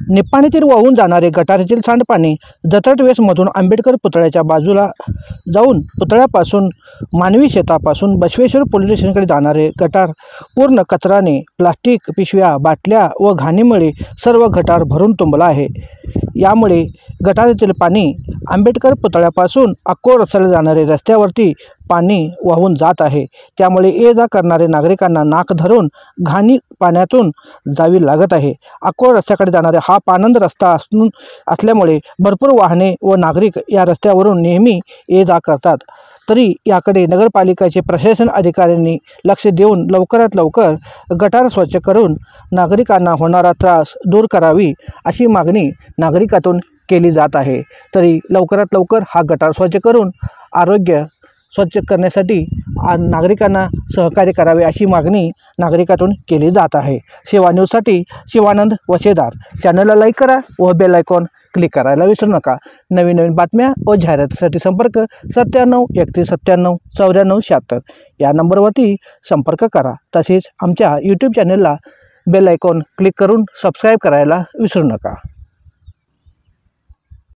निप्पाणीतील वाहून जाणारे गटारातील सांडपाणी जत्रटवेसमधून आंबेडकर पुतळ्याच्या बाजूला जाऊन पुतळ्यापासून मानवी शेतापासून बसवेश्वर पोलीस स्टेशनकडे जाणारे गटार पूर्ण कचराने, प्लास्टिक पिशव्या, बाटल्या व घाणीमुळे सर्व गटार भरून तुंबला आहे। यामुळे गटारातील पाणी आंबेडकर पुतळ्यापासून अक्कोळ रस्त्याला जाणारे रस्त्यावरती पाणी वाहून जात आहे। त्यामुळे ये जा करणारे नागरिकांना नाक धरून घाणी पाण्यातून जावी लागत आहे। अक्कोळ रस्त्याकडे जाणारा हा पाणंद रस्ता असल्यामुळे भरपूर वाहने व नागरिक या रस्त्यावरून नेहमी ये जा करतात। तरी याकडे नगरपालिकेचे प्रशासन अधिकाऱ्यांनी लक्ष देऊन लवकरात लवकर गटार स्वच्छ करून नागरिकांना होणारा त्रास दूर करावी अशी मागणी नागरिकातून केली जात आहे। तरी लवकरात लवकर हा गटार स्वच्छ करून आरोग्य स्वच्छ करण्यासाठी नागरिकांना सहकार्य करावे अशी मागणी नागरिकातून केली जात आहे। सेवा न्यूजसाठी शिवानंद वसेदार। चॅनलला लाईक करा व बेल आयकॉन क्लिक करायला विसरू नका। नवीन नवीन बातम्या व जाहिरातीसाठी संपर्क 97 31 97 94 76 या नंबरवरती संपर्क करा। तसेच आमच्या यूट्यूब चॅनलला बेल आयकॉन क्लिक करून सबस्क्राईब करायला विसरू नका।